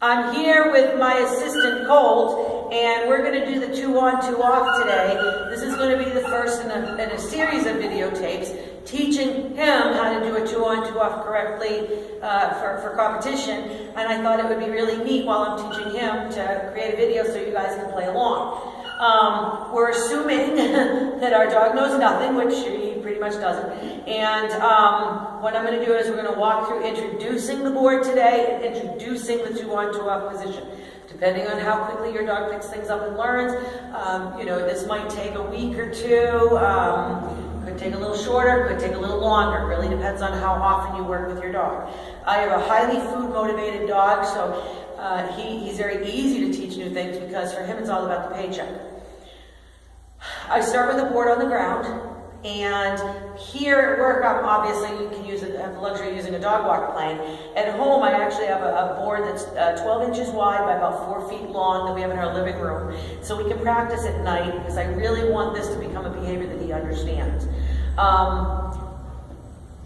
I'm here with my assistant Colt, and we're going to do the 2 on 2 off today. This is going to be the first in a series of videotapes teaching him how to do a 2 on 2 off correctly for competition. And I thought it would be really neat while I'm teaching him to create a video so you guys can play along. We're assuming that our dog knows nothing, which he pretty much doesn't. And what I'm going to do is we're going to walk through introducing the board today and introducing the 2 on 2 off position. Depending on how quickly your dog picks things up and learns, this might take a week or two. Could take a little shorter, could take a little longer. It really depends on how often you work with your dog. I have a highly food motivated dog, so he's very easy to teach new things because for him it's all about the paycheck. I start with a board on the ground, and here at work, obviously you can have the luxury of using a dog walker plane. At home, I actually have a board that's 12 inches wide by about 4 feet long that we have in our living room, so we can practice at night because I really want this to become a behavior that he understands.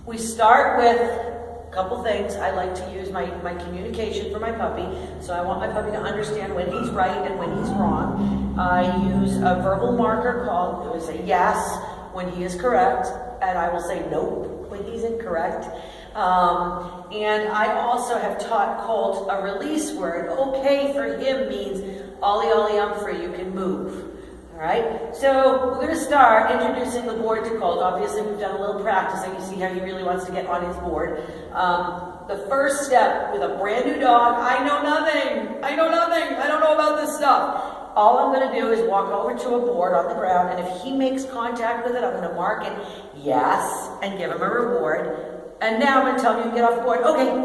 We start with a couple things. I like to use my communication for my puppy, so I want my puppy to understand when he's right and when he's wrong. I use a verbal marker called, it will say yes when he is correct, and I will say nope when he's incorrect. And I also have taught Colt a release word. Okay for him means ollie ollie free, you can move. All right, so we're going to start introducing the board to Colt. Obviously, we've done a little practicing. You see how he really wants to get on his board. The first step with a brand new dog, I know nothing. I don't know about this stuff. All I'm going to do is walk over to a board on the ground, and if he makes contact with it, I'm going to mark it yes and give him a reward. And now I'm going to tell him you can get off the board. Okay.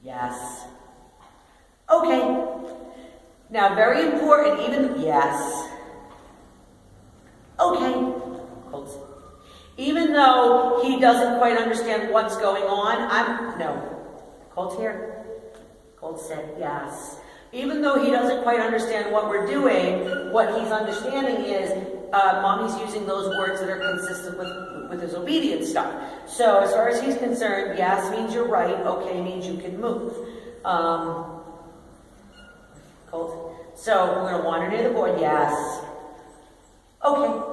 Yes. Okay. Now, very important, even yes. Okay. Colt's. Even though he doesn't quite understand what's going on, no. Colt's here. Colt said yes. Even though he doesn't quite understand what we're doing, what he's understanding is mommy's using those words that are consistent with his obedience stuff. So as far as he's concerned, yes means you're right, okay means you can move. Colt. So we're going to wander near the board, yes. Okay.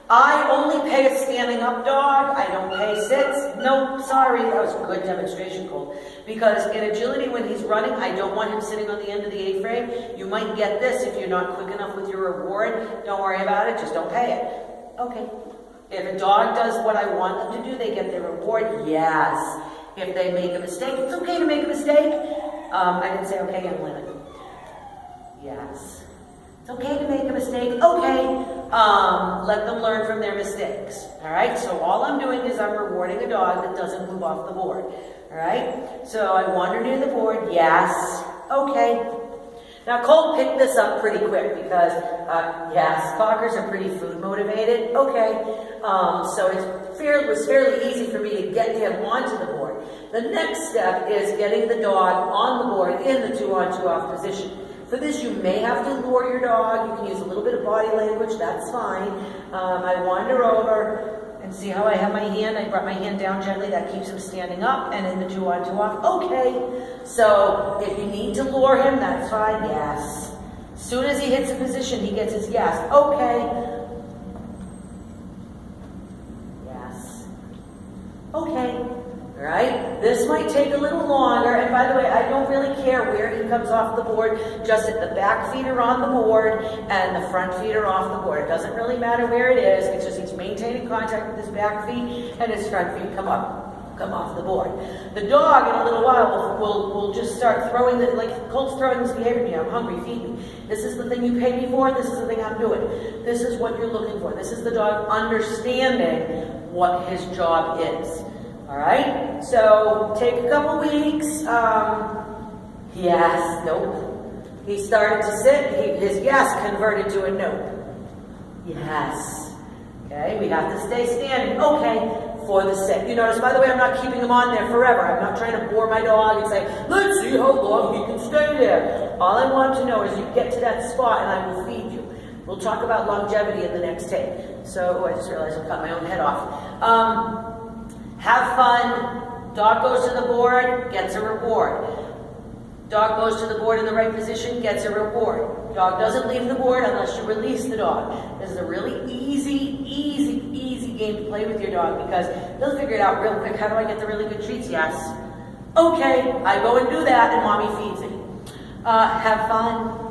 I only pay a standing up dog. I don't pay sits. Nope, sorry. That was a good demonstration, Colt. Because in agility, when he's running, I don't want him sitting on the end of the A-frame. You might get this if you're not quick enough with your reward. Don't worry about it. Just don't pay it. Okay. If a dog does what I want them to do, they get their reward. Yes. If they make a mistake, it's okay to make a mistake. I didn't say okay in limit. Yes. It's okay to make a mistake. Okay. Let them learn from their mistakes. All right. So all I'm doing is I'm rewarding a dog that doesn't move off the board. All right. So I wander near the board. Yes. Okay. Now Colt picked this up pretty quick because yes, cockers are pretty food motivated. Okay. So it was fairly easy for me to get him onto the board. The next step is getting the dog on the board in the 2 on 2 off position. For this, you may have to lure your dog. You can use a little bit of body language. That's fine. I wander over and see how I have my hand. I brought my hand down gently. That keeps him standing up. And in the 2 on 2 off, okay. So if you need to lure him, that's fine. Yes. As soon as he hits a position, he gets his yes. Okay. Yes. Okay. Right? This might take a little longer, and by the way, I don't really care where he comes off the board, just that the back feet are on the board and the front feet are off the board. It doesn't really matter where it is, it's just he's maintaining contact with his back feet and his front feet come off the board. The dog in a little while will just start throwing like Colt's throwing this behavior to me. I'm hungry, feed me. This is the thing you pay me for, this is the thing I'm doing. This is what you're looking for. This is the dog understanding what his job is. All right, so take a couple weeks. Yes, nope. He started to sit. His yes converted to a nope. Yes. Okay, we have to stay standing. Okay, for the sit. You notice, by the way, I'm not keeping him on there forever. I'm not trying to bore my dog and say, let's see how long he can stay there. All I want to know is you get to that spot and I will feed you. We'll talk about longevity in the next tape. So, I just realized I cut my own head off. Have fun. Dog goes to the board, gets a reward. Dog goes to the board in the right position, gets a reward. Dog doesn't leave the board unless you release the dog. This is a really easy game to play with your dog because they'll figure it out real quick. How do I get the really good treats? Yes. Okay, I go and do that and mommy feeds it. Have fun.